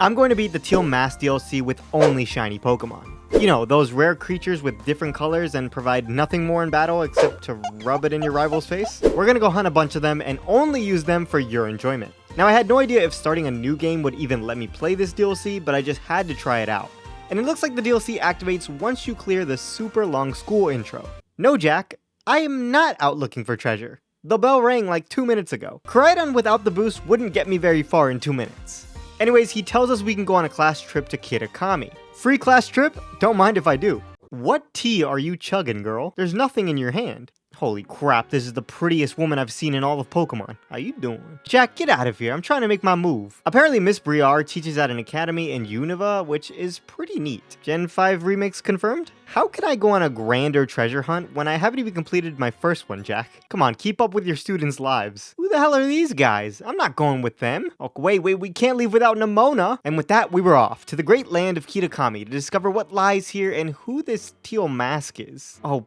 I'm going to beat the Teal Mask DLC with only shiny Pokemon. You know, those rare creatures with different colors and provide nothing more in battle except to rub it in your rival's face. We're gonna go hunt a bunch of them and only use them for your enjoyment. Now, I had no idea if starting a new game would even let me play this DLC, but I just had to try it out. And it looks like the DLC activates once you clear the super long school intro. No, Jack, I am not out looking for treasure. The bell rang like 2 minutes ago. Koraidon without the boost wouldn't get me very far in 2 minutes. Anyways, he tells us we can go on a class trip to Kitakami. Free class trip? Don't mind if I do. What tea are you chugging, girl? There's nothing in your hand. Holy crap, this is the prettiest woman I've seen in all of Pokemon. How you doing? Jack, get out of here. I'm trying to make my move. Apparently, Miss Briar teaches at an academy in Unova, which is pretty neat. Gen 5 remakes confirmed? How can I go on a grander treasure hunt when I haven't even completed my first one, Jack? Come on, keep up with your students' lives. Who the hell are these guys? I'm not going with them. Oh, wait, we can't leave without Nemona. And with that, we were off to the great land of Kitakami to discover what lies here and who this Teal Mask is. Oh,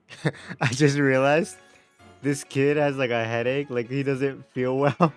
I just realized this kid has like a headache, like he doesn't feel well.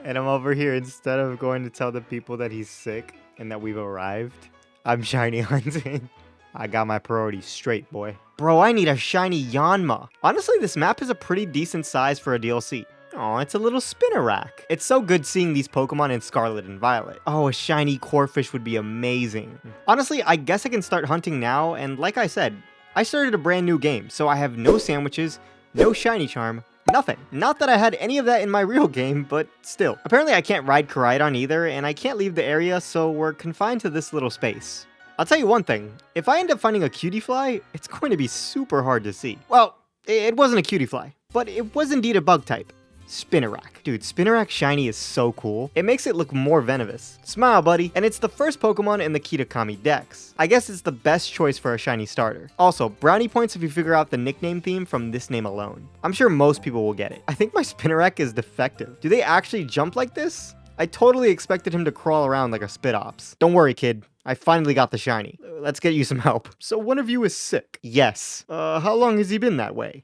And I'm over here, instead of going to tell the people that he's sick and that we've arrived, I'm shiny hunting. I got my priorities straight, boy. Bro, I need a shiny Yanma. Honestly, this map is a pretty decent size for a DLC. Oh, it's a little Spinnerack. It's so good seeing these Pokemon in Scarlet and Violet. Oh, a shiny Corphish would be amazing. Honestly, I guess I can start hunting now, and like I said, I started a brand new game, so I have no sandwiches, no shiny charm, nothing. Not that I had any of that in my real game, but still. Apparently I can't ride Koraidon either, and I can't leave the area, so we're confined to this little space. I'll tell you one thing, if I end up finding a cutie fly, it's going to be super hard to see. Well, it wasn't a cutie fly, but it was indeed a bug type. Spinnerack. Dude, Spinnerack shiny is so cool. It makes it look more venomous. Smile, buddy. And it's the first Pokemon in the Kitakami dex. I guess it's the best choice for a shiny starter. Also, brownie points if you figure out the nickname theme from this name alone. I'm sure most people will get it. I think my Spinnerack is defective. Do they actually jump like this? I totally expected him to crawl around like a Spitops. Don't worry, kid. I finally got the shiny. Let's get you some help. So one of you is sick? Yes. How long has he been that way?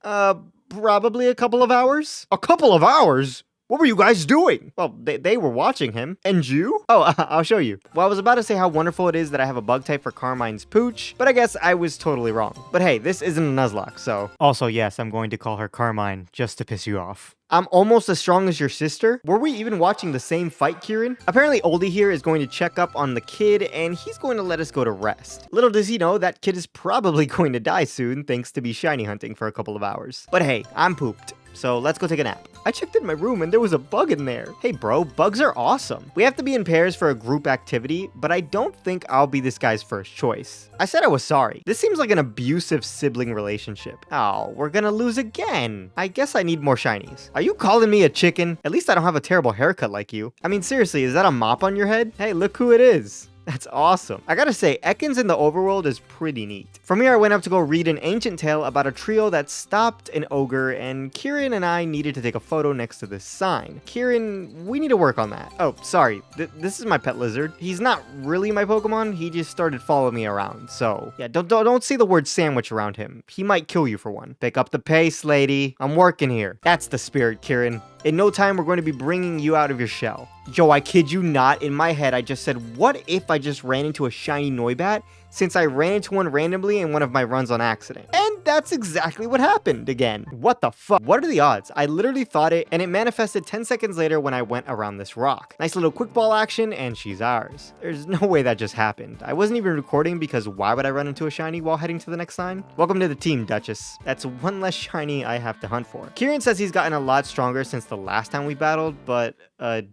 Probably a couple of hours. A couple of hours? What were you guys doing? Well, they were watching him. And you? Oh, I'll show you. Well, I was about to say how wonderful it is that I have a bug type for Carmine's Pooch, but I guess I was totally wrong. But hey, this isn't a Nuzlocke, so... Also, yes, I'm going to call her Carmine, just to piss you off. I'm almost as strong as your sister? Were we even watching the same fight, Kieran? Apparently, Oldie here is going to check up on the kid, and he's going to let us go to rest. Little does he know, that kid is probably going to die soon, thanks to be shiny hunting for a couple of hours. But hey, I'm pooped. So let's go take a nap. I checked in my room and there was a bug in there. Hey bro, bugs are awesome. We have to be in pairs for a group activity, but I don't think I'll be this guy's first choice. I said I was sorry. This seems like an abusive sibling relationship. Oh, we're gonna lose again. I guess I need more shinies. Are you calling me a chicken? At least I don't have a terrible haircut like you. I mean, seriously, is that a mop on your head? Hey, look who it is. That's awesome. I gotta say, Ekans in the overworld is pretty neat. From here, I went up to go read an ancient tale about a trio that stopped an ogre, and Kieran and I needed to take a photo next to this sign. Kieran, we need to work on that. Oh, sorry. This is my pet lizard. He's not really my Pokemon. He just started following me around. So, yeah, don't say the word sandwich around him. He might kill you for one. Pick up the pace, lady. I'm working here. That's the spirit, Kieran. In no time, we're going to be bringing you out of your shell. Yo, I kid you not, in my head, I just said, what if I just ran into a shiny Noibat, since I ran into one randomly in one of my runs on accident? And that's exactly what happened again. What the fuck? What are the odds? I literally thought it, and it manifested 10 seconds later when I went around this rock. Nice little quick ball action, and she's ours. There's no way that just happened. I wasn't even recording because why would I run into a shiny while heading to the next sign? Welcome to the team, Duchess. That's one less shiny I have to hunt for. Kieran says he's gotten a lot stronger since the last time we battled, but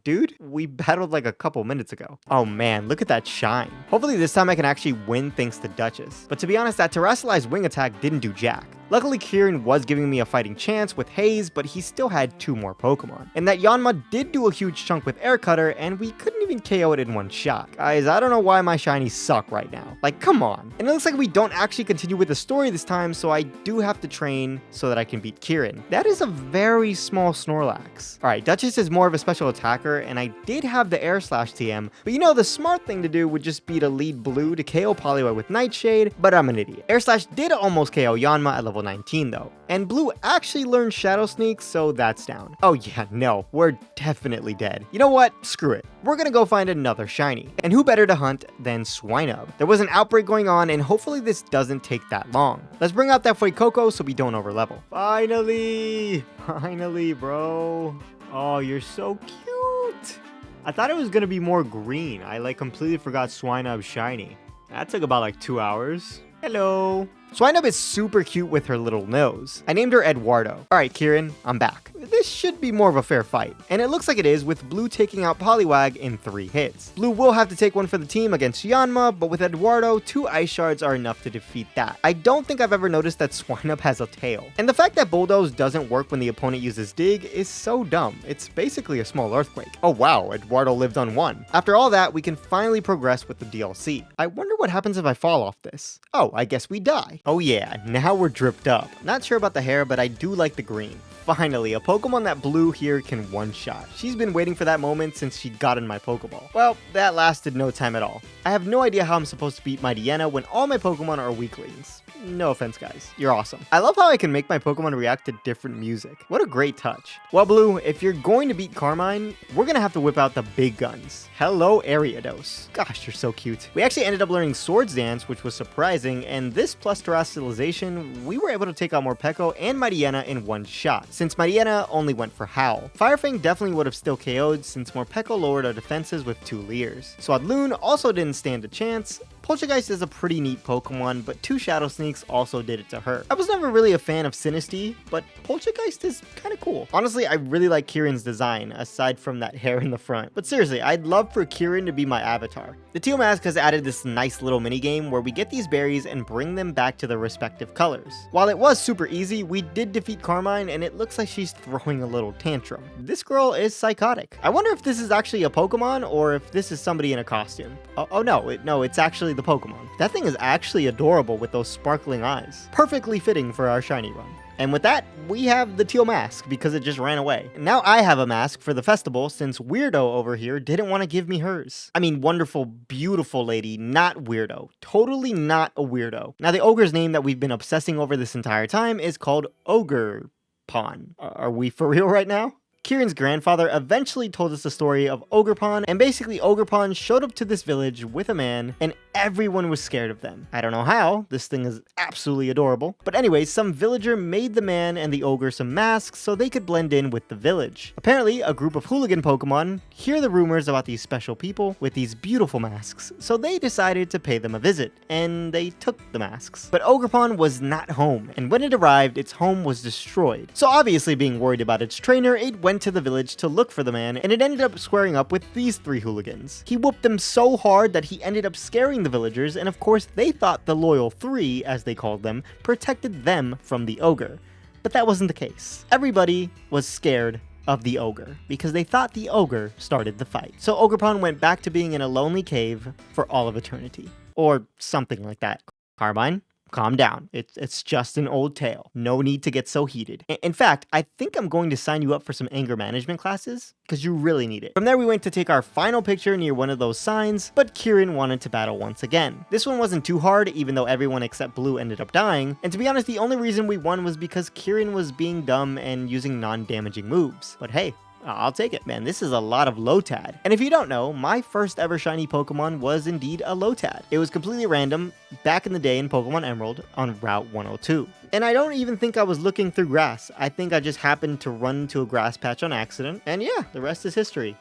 dude, we battled like a couple minutes ago. Oh man, look at that shine. Hopefully this time I can actually win thanks to Duchess. But to be honest, that Terrestrialized wing attack didn't do jack. Luckily, Kieran was giving me a fighting chance with Haze, but he still had 2 more Pokemon. And that Yanma did do a huge chunk with Air Cutter, and we couldn't even KO it in one shot. Guys, I don't know why my shinies suck right now. Like, come on. And it looks like we don't actually continue with the story this time, so I do have to train so that I can beat Kieran. That is a very small Snorlax. Alright, Duchess is more of a special attacker, and I did have the Air Slash TM, but you know, the smart thing to do would just be to lead Blue to KO Poliwhirl with Nightshade, but I'm an idiot. Air Slash did almost KO Yanma at level level 19 though. And Blue actually learned Shadow Sneak, so that's down. Oh yeah, no, we're definitely dead. You know what? Screw it. We're gonna go find another shiny. And who better to hunt than Swinub? There was an outbreak going on, and hopefully this doesn't take that long. Let's bring out that Fuecoco so we don't overlevel. Finally! Finally, bro. Oh, you're so cute. I thought it was gonna be more green. I like completely forgot Swinub shiny. That took about like 2 hours. Hello. Swinub is super cute with her little nose. I named her Eduardo. Alright, Kieran, I'm back. This should be more of a fair fight, and it looks like it is with Blue taking out Poliwag in 3 hits. Blue will have to take one for the team against Yanma, but with Eduardo, 2 Ice Shards are enough to defeat that. I don't think I've ever noticed that Swinub has a tail. And the fact that Bulldoze doesn't work when the opponent uses Dig is so dumb. It's basically a small earthquake. Oh wow, Eduardo lived on 1. After all that, we can finally progress with the DLC. I wonder what happens if I fall off this. Oh, I guess we die. Oh yeah, now we're dripped up. Not sure about the hair, but I do like the green. Finally, a Pokemon that Blue here can one-shot. She's been waiting for that moment since she got in my Pokeball. Well, that lasted no time at all. I have no idea how I'm supposed to beat Mightyena when all my Pokemon are weaklings. No offense, guys. You're awesome. I love how I can make my Pokemon react to different music. What a great touch. Well, Blue, if you're going to beat Carmine, we're gonna have to whip out the big guns. Hello, Ariados. Gosh, you're so cute. We actually ended up learning Swords Dance, which was surprising, and this plus Terastallization, we were able to take out Morpeko and Mightyena in one shot, since Mightyena only went for Howl. Firefang definitely would have still KO'd, since Morpeko lowered our defenses with 2 Leers. Swadloon also didn't stand a chance. Poltergeist is a pretty neat Pokemon, but 2 Shadow Sneaks also did it to her. I was never really a fan of Sinistea, but Poltergeist is kinda cool. Honestly, I really like Kieran's design, aside from that hair in the front. But seriously, I'd love for Kieran to be my avatar. The Teal Mask has added this nice little minigame where we get these berries and bring them back to their respective colors. While it was super easy, we did defeat Carmine, and it looks like she's throwing a little tantrum. This girl is psychotic. I wonder if this is actually a Pokemon, or if this is somebody in a costume. Oh no, it's actually the Pokemon. That thing is actually adorable with those sparkling eyes. Perfectly fitting for our shiny run. And with that, we have the Teal Mask because it just ran away. Now I have a mask for the festival since Weirdo over here didn't want to give me hers. I mean, wonderful, beautiful lady, not Weirdo. Totally not a weirdo. Now the ogre's name that we've been obsessing over this entire time is called Ogrepon. Are we for real right now? Kieran's grandfather eventually told us the story of Ogrepon, and basically Ogrepon showed up to this village with a man, and everyone was scared of them. I don't know how, this thing is absolutely adorable. But anyways, some villager made the man and the ogre some masks so they could blend in with the village. Apparently, a group of hooligan Pokemon hear the rumors about these special people with these beautiful masks, so they decided to pay them a visit, and they took the masks. But Ogrepon was not home, and when it arrived, its home was destroyed. So obviously being worried about its trainer, it went to the village to look for the man, and it ended up squaring up with these 3 hooligans. He whooped them so hard that he ended up scaring the villagers, and of course they thought the loyal 3, as they called them, protected them from the ogre. But that wasn't the case. Everybody was scared of the ogre because they thought the ogre started the fight. So Ogrepon went back to being in a lonely cave for all of eternity. Or something like that. Carmine? Calm down. It's just an old tale. No need to get so heated. In fact, I think I'm going to sign you up for some anger management classes, because you really need it. From there, we went to take our final picture near one of those signs, but Kieran wanted to battle once again. This one wasn't too hard, even though everyone except Blue ended up dying, and to be honest, the only reason we won was because Kieran was being dumb and using non-damaging moves. But hey, I'll take it, man. This is a lot of Lotad. And if you don't know, my first ever shiny Pokemon was indeed a Lotad. It was completely random back in the day in Pokemon Emerald on Route 102. And I don't even think I was looking through grass. I think I just happened to run into a grass patch on accident. And yeah, the rest is history.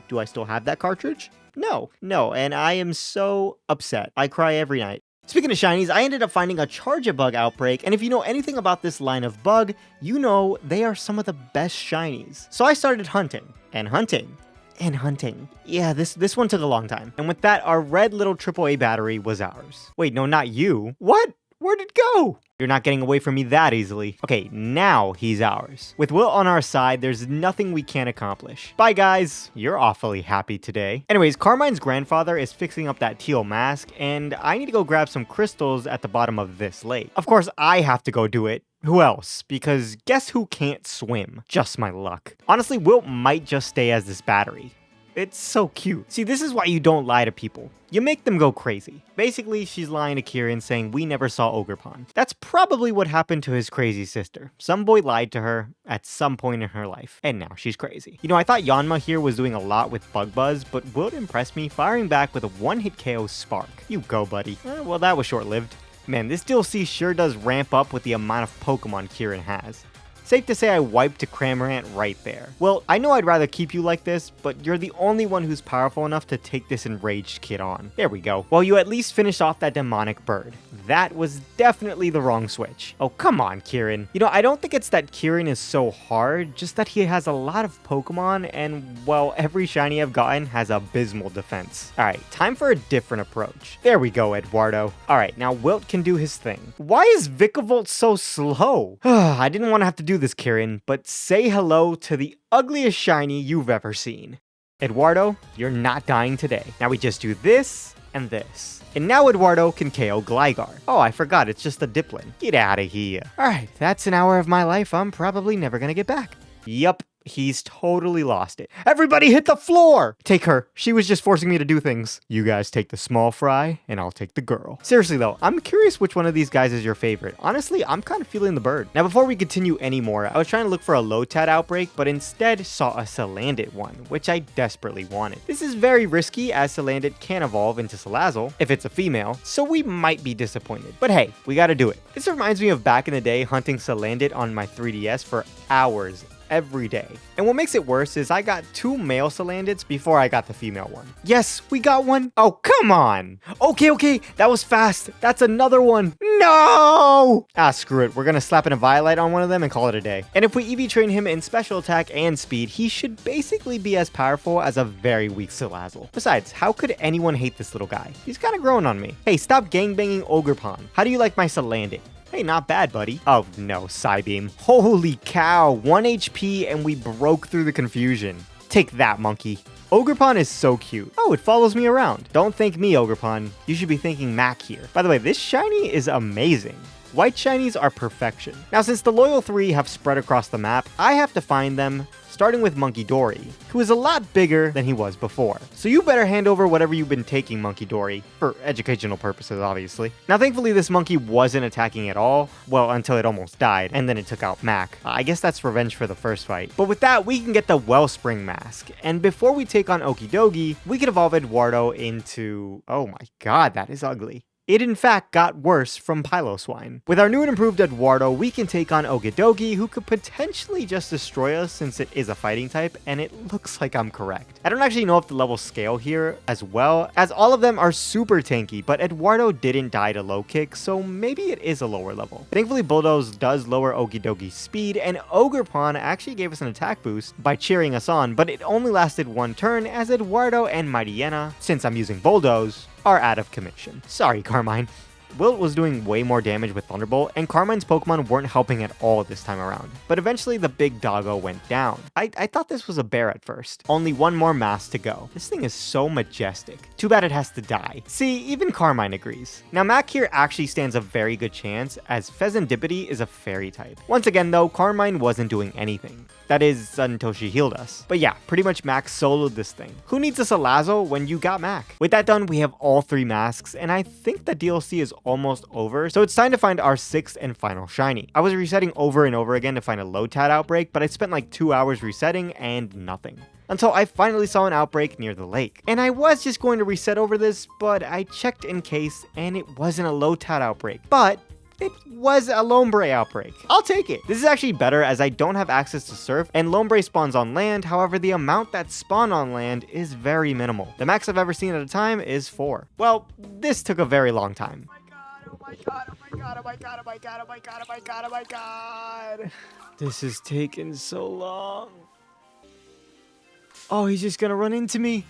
Do I still have that cartridge? No, and I am so upset. I cry every night. Speaking of shinies, I ended up finding a Charge-a-Bug outbreak, and if you know anything about this line of bug, you know they are some of the best shinies. So I started hunting, and hunting, and hunting. Yeah, this one took a long time. And with that, our red little AAA battery was ours. Wait, no, not you. What? Where'd it go? You're not getting away from me that easily. Okay, now he's ours. With Will on our side, there's nothing we can't accomplish. Bye guys, you're awfully happy today. Anyways, Carmine's grandfather is fixing up that Teal Mask, and I need to go grab some crystals at the bottom of this lake. Of course, I have to go do it. Who else? Because guess who can't swim? Just my luck. Honestly, Will might just stay as this battery. It's so cute. See, this is why you don't lie to people. You make them go crazy. Basically, she's lying to Kieran saying we never saw Ogrepon. That's probably what happened to his crazy sister. Some boy lied to her at some point in her life, and now she's crazy. You know, I thought Yanma here was doing a lot with Bug Buzz, but Wilt impressed me firing back with a one-hit KO Spark. You go, buddy. Well, that was short-lived. Man, this DLC sure does ramp up with the amount of Pokemon Kieran has. Safe to say I wiped a Cramorant right there. Well, I know I'd rather keep you like this, but you're the only one who's powerful enough to take this enraged kid on. There we go. Well, you at least finished off that demonic bird. That was definitely the wrong switch. Oh, come on, Kieran. You know, I don't think it's that Kieran is so hard, just that he has a lot of Pokemon and, well, every shiny I've gotten has abysmal defense. Alright, time for a different approach. There we go, Eduardo. Alright, now Wilt can do his thing. Why is Vikavolt so slow? I didn't want to have to do this, Kieran, but say hello to the ugliest shiny you've ever seen. Eduardo, you're not dying today. Now we just do this and this. And now Eduardo can KO Gligar. Oh, I forgot, it's just a Diplin. Get out of here. Alright, that's an hour of my life I'm probably never gonna get back. Yup. He's totally lost it. Everybody hit the floor! Take her. She was just forcing me to do things. You guys take the small fry, and I'll take the girl. Seriously though, I'm curious which one of these guys is your favorite. Honestly, I'm kind of feeling the bird. Now before we continue anymore, I was trying to look for a Lotad outbreak, but instead saw a Salandit one, which I desperately wanted. This is very risky as Salandit can evolve into Salazzle if it's a female, so we might be disappointed. But hey, we gotta do it. This reminds me of back in the day hunting Salandit on my 3DS for hours every day. And what makes it worse is I got 2 male Salandits before I got the female one. Yes, we got one. Oh, come on. Okay, that was fast. That's another one. No! Ah, screw it. We're gonna slap in a Violet on one of them and call it a day. And if we EV train him in special attack and speed, he should basically be as powerful as a very weak Salazzle. Besides, how could anyone hate this little guy? He's kind of growing on me. Hey, stop gangbanging Ogrepon. How do you like my Salandit? Hey, not bad, buddy. Oh no, Psybeam. Holy cow, 1 HP and we broke through the confusion. Take that, monkey. Ogrepon is so cute. Oh, it follows me around. Don't thank me, Ogrepon. You should be thanking Mac here. By the way, this shiny is amazing. White shinies are perfection. Now, since the loyal 3 have spread across the map, I have to find them, starting with Monkey Dory, who is a lot bigger than he was before. So you better hand over whatever you've been taking, Monkey Dory, for educational purposes, obviously. Now, thankfully, this monkey wasn't attacking at all, well, until it almost died, and then it took out Mac. I guess that's revenge for the first fight. But with that, we can get the Wellspring Mask, and before we take on Okidogi, we can evolve Eduardo into... oh my god, that is ugly. It in fact got worse from Piloswine. With our new and improved Eduardo, we can take on Okidogi, who could potentially just destroy us since it is a fighting type, and it looks like I'm correct. I don't actually know if the levels scale here as well, as all of them are super tanky, but Eduardo didn't die to low kick, so maybe it is a lower level. Thankfully, Bulldoze does lower Okidogi's speed, and Ogrepon actually gave us an attack boost by cheering us on, but it only lasted 1 turn as Eduardo and Mightyena, since I'm using Bulldoze, are out of commission. Sorry, Carmine. Wilt was doing way more damage with Thunderbolt, and Carmine's Pokemon weren't helping at all this time around. But eventually the big doggo went down. I thought this was a bear at first. Only 1 more mask to go. This thing is so majestic. Too bad it has to die. See, even Carmine agrees. Now Mac here actually stands a very good chance, as Pheasantipity is a fairy type. Once again though, Carmine wasn't doing anything. That is, until she healed us. But yeah, pretty much Mac soloed this thing. Who needs a Salazzle when you got Mac? With that done, we have all 3 masks, and I think the DLC is almost over, so it's time to find our 6th and final shiny. I was resetting over and over again to find a Lotad outbreak, but I spent like 2 hours resetting and nothing. Until I finally saw an outbreak near the lake. And I was just going to reset over this, but I checked in case, and it wasn't a Lotad outbreak. But it was a Lombre outbreak. I'll take it. This is actually better as I don't have access to surf, and Lombre spawns on land. However, the amount that spawn on land is very minimal. The max I've ever seen at a time is 4. Well, this took a very long time. Oh my god. This is taking so long. Oh, he's just gonna run into me.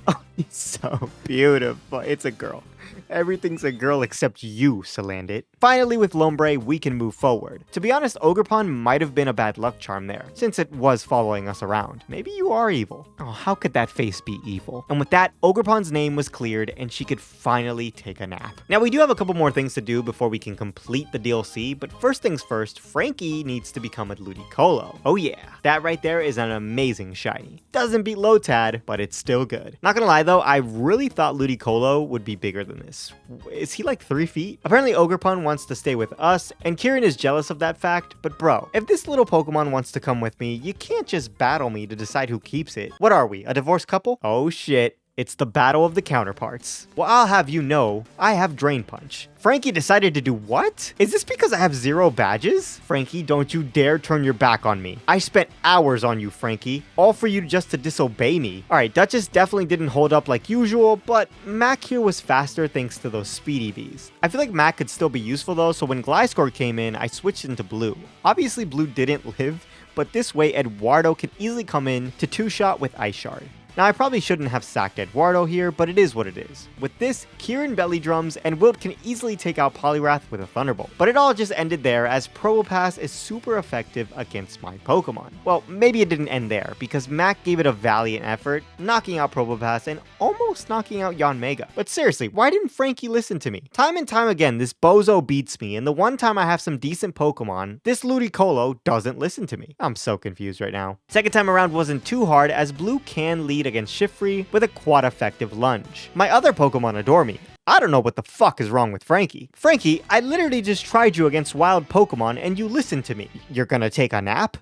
Oh, he's so beautiful. It's a girl. Everything's a girl except you, Salandit. Finally, with Lombre, we can move forward. To be honest, Ogrepon might have been a bad luck charm there, since it was following us around. Maybe you are evil. Oh, how could that face be evil? And with that, Ogrepon's name was cleared, and she could finally take a nap. Now, we do have a couple more things to do before we can complete the DLC, but first things first, Frankie needs to become a Ludicolo. Oh yeah, that right there is an amazing shiny. Doesn't beat Lotad, but it's still good. Not gonna lie though, I really thought Ludicolo would be bigger than this. Is he like 3 feet? Apparently Ogrepon wants to stay with us, and Kieran is jealous of that fact, but bro, if this little Pokemon wants to come with me, you can't just battle me to decide who keeps it. What are we, a divorced couple? Oh shit. It's the battle of the counterparts. Well, I'll have you know, I have Drain Punch. Frankie decided to do what? Is this because I have 0 badges? Frankie, don't you dare turn your back on me. I spent hours on you, Frankie, all for you just to disobey me. Alright, Duchess definitely didn't hold up like usual, but Mac here was faster thanks to those speedy Vs. I feel like Mac could still be useful though, so when Gliscor came in, I switched into Blue. Obviously Blue didn't live, but this way Eduardo can easily come in to 2-shot with Ice Shard. Now, I probably shouldn't have sacked Eduardo here, but it is what it is. With this, Kieran belly drums, and Wilt can easily take out Poliwrath with a Thunderbolt. But it all just ended there, as Probopass is super effective against my Pokemon. Well, maybe it didn't end there, because Mac gave it a valiant effort, knocking out Probopass and almost knocking out Yanmega. But seriously, why didn't Frankie listen to me? Time and time again, this bozo beats me, and the one time I have some decent Pokemon, this Ludicolo doesn't listen to me. I'm so confused right now. Second time around wasn't too hard, as Blue can lead against Shiftry with a quad effective lunge. My other Pokemon adore me. I don't know what the fuck is wrong with Frankie. Frankie, I literally just tried you against wild Pokemon and you listened to me. You're gonna take a nap?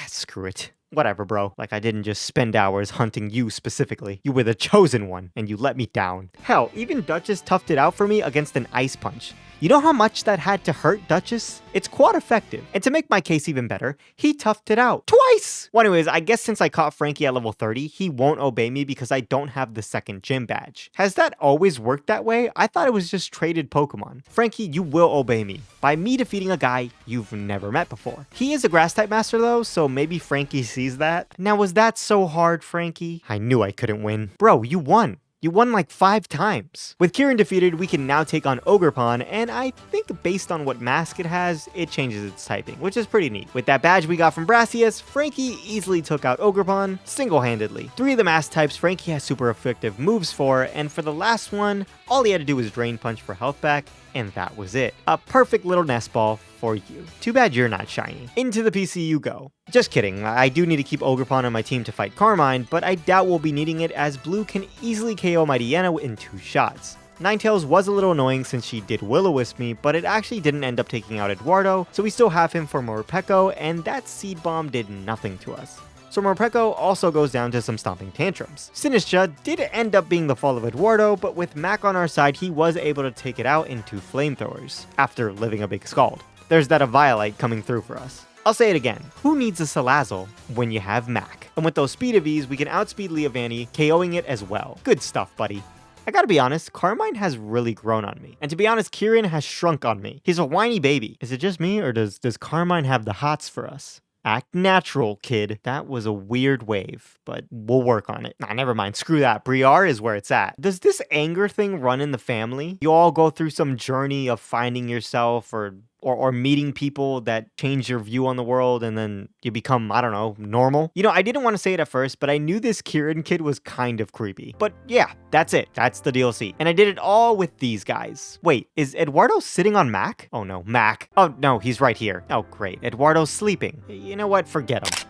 Screw it. Whatever, bro. Like I didn't just spend hours hunting you specifically. You were the chosen one, and you let me down. Hell, even Duchess toughed it out for me against an Ice Punch. You know how much that had to hurt, Duchess? It's quite effective. And to make my case even better, he toughed it out twice! Well, anyways, I guess since I caught Frankie at level 30, he won't obey me because I don't have the second gym badge. Has that always worked that way? I thought it was just traded Pokemon. Frankie, you will obey me by me defeating a guy you've never met before. He is a Grass-type master though, so maybe Frankie sees that. Now, was that so hard, Frankie? I knew I couldn't win. Bro, you won. You won like 5 times. With Kieran defeated, we can now take on Ogrepon, and I think based on what mask it has, it changes its typing, which is pretty neat. With that badge we got from Brassius, Frankie easily took out Ogrepon single-handedly. 3 of the mask types Frankie has super effective moves for, and for the last one, all he had to do was Drain Punch for health back, and that was it. A perfect little nest ball for you. Too bad you're not shiny. Into the PC you go. Just kidding, I do need to keep Ogrepon on my team to fight Carmine, but I doubt we'll be needing it as Blue can easily KO my Deanna in 2 shots. Ninetales was a little annoying since she did Will-O-Wisp me, but it actually didn't end up taking out Eduardo, so we still have him for Morpeko, and that Seed Bomb did nothing to us. So Morpeko also goes down to some stomping tantrums. Sinistcha did end up being the fall of Eduardo, but with Mac on our side, he was able to take it out in 2 flamethrowers, after living a big scald. There's that Eviolite coming through for us. I'll say it again, who needs a Salazzle when you have Mac? And with those speed of Vs, we can outspeed Leavanny, KOing it as well. Good stuff, buddy. I gotta be honest, Carmine has really grown on me. And to be honest, Kieran has shrunk on me. He's a whiny baby. Is it just me, or does Carmine have the hots for us? Act natural, kid. That was a weird wave, but we'll work on it. Nah, never mind. Screw that. Briar is where it's at. Does this anger thing run in the family? You all go through some journey of finding yourself or meeting people that change your view on the world and then you become, I don't know, normal? You know, I didn't want to say it at first, but I knew this Kieran kid was kind of creepy. But yeah, that's it. That's the DLC. And I did it all with these guys. Wait, is Eduardo sitting on Mac? Oh no, Mac. Oh no, he's right here. Oh great, Eduardo's sleeping. You know what? Forget him.